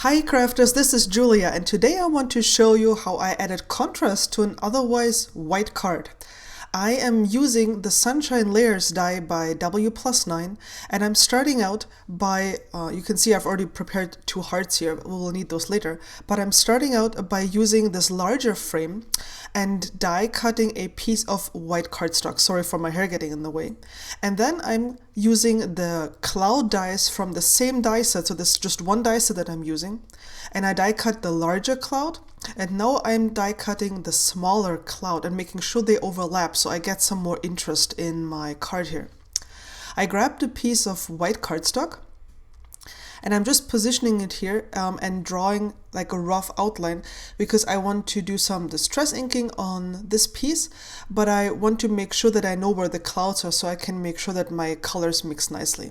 Hi crafters, this is Julia, and today I want to show you how I added contrast to an otherwise white card. I am using the Sunshine Layers die by W+9, and I'm starting out by, you can see I've already prepared two hearts here, we will need those later, but I'm starting out by using this larger frame and die cutting a piece of white cardstock. Sorry for my hair getting in the way. And then I'm using the cloud dies from the same die set, so this is just one die set that I'm using, and I die cut the larger cloud. And now I'm die cutting the smaller cloud and making sure they overlap so I get some more interest in my card here. I grabbed a piece of white cardstock and I'm just positioning it here and drawing like a rough outline because I want to do some distress inking on this piece, but I want to make sure that I know where the clouds are so I can make sure that my colors mix nicely.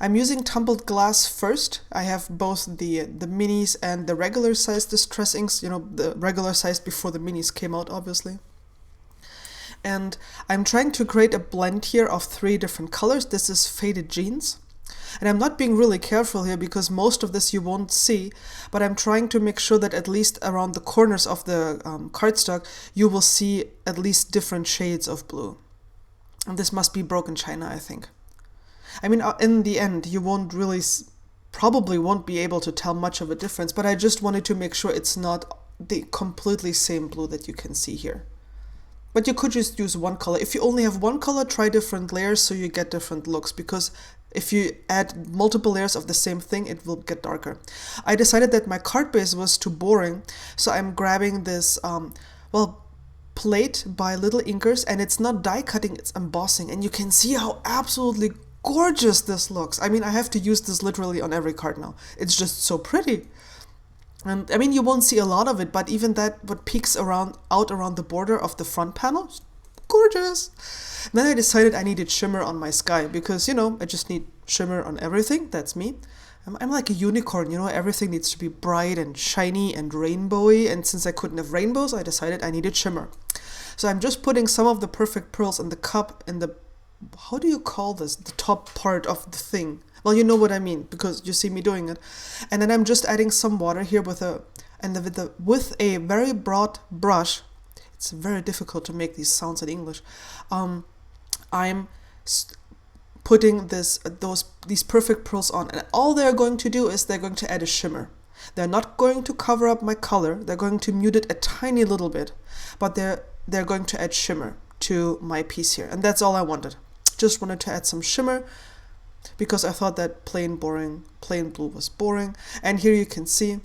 I'm using tumbled glass first. I have both the minis and the regular size distress inks, the regular size before the minis came out, obviously. And I'm trying to create a blend here of three different colors. This is Faded Jeans. And I'm not being really careful here because most of this you won't see, but I'm trying to make sure that at least around the corners of the cardstock, you will see at least different shades of blue. And this must be Broken China, I think. I mean, in the end, you probably won't be able to tell much of a difference, but I just wanted to make sure it's not the completely same blue that you can see here. But you could just use one color. If you only have one color, try different layers so you get different looks, because if you add multiple layers of the same thing, it will get darker. I decided that my card base was too boring, so I'm grabbing this, plate by Little Inkers, and it's not die cutting, it's embossing, and you can see how absolutely gorgeous this looks. I mean, I have to use this literally on every card now. It's just so pretty. And I mean, you won't see a lot of it, but even that, what peeks out around the border of the front panel, gorgeous. And then I decided I needed shimmer on my sky because, I just need shimmer on everything. That's me. I'm like a unicorn, everything needs to be bright and shiny and rainbowy. And since I couldn't have rainbows, I decided I needed shimmer. So I'm just putting some of the perfect pearls in the cup in the, how do you call this? The top part of the thing. Well, you know what I mean because you see me doing it. And then I'm just adding some water here with a very broad brush. It's very difficult to make these sounds in English. I'm putting these perfect pearls on, and all they're going to do is they're going to add a shimmer. They're not going to cover up my color. They're going to mute it a tiny little bit, but they're going to add shimmer to my piece here, and that's all I wanted. Just wanted to add some shimmer because I thought that plain blue was boring. And here you can see,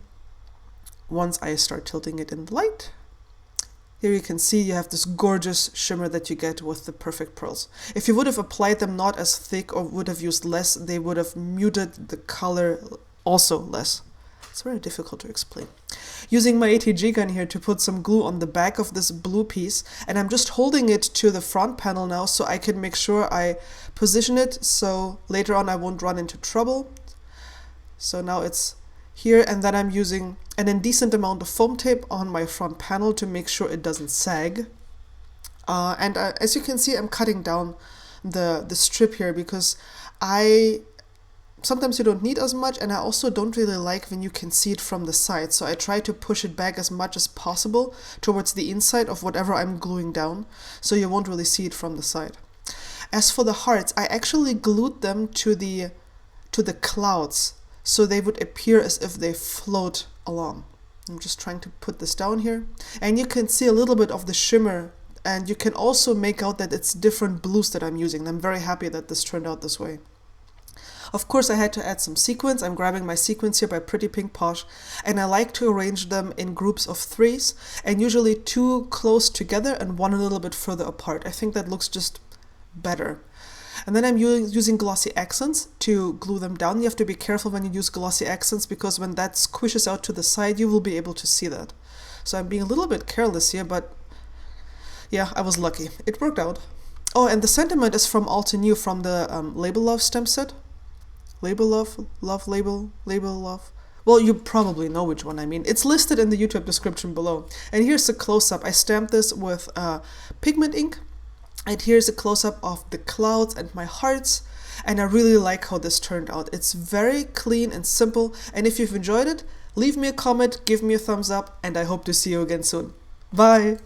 once I start tilting it in the light, here you can see you have this gorgeous shimmer that you get with the perfect pearls. If you would have applied them not as thick or would have used less, they would have muted the color also less. It's very difficult to explain. Using my ATG gun here to put some glue on the back of this blue piece, and I'm just holding it to the front panel now so I can make sure I position it so later on I won't run into trouble. So now it's here, and then I'm using an indecent amount of foam tape on my front panel to make sure it doesn't sag. As you can see, I'm cutting down the strip here because sometimes you don't need as much, and I also don't really like when you can see it from the side, so I try to push it back as much as possible towards the inside of whatever I'm gluing down, so you won't really see it from the side. As for the hearts, I actually glued them to the clouds, so they would appear as if they float along. I'm just trying to put this down here, and you can see a little bit of the shimmer, and you can also make out that it's different blues that I'm using. I'm very happy that this turned out this way. Of course, I had to add some sequins. I'm grabbing my sequins here by Pretty Pink Posh, and I like to arrange them in groups of 3s, and usually 2 close together and 1 a little bit further apart. I think that looks just better. And then I'm using glossy accents to glue them down. You have to be careful when you use glossy accents because when that squishes out to the side, you will be able to see that. So I'm being a little bit careless here, but yeah, I was lucky. It worked out. Oh, and the sentiment is from Alta New from the Label Love stamp set. Label Love. Well, you probably know which one I mean. It's listed in the YouTube description below. And here's a close-up. I stamped this with pigment ink. And here's a close-up of the clouds and my hearts. and I really like how this turned out. It's very clean and simple, and if you've enjoyed it, leave me a comment, give me a thumbs up, and I hope to see you again soon. Bye!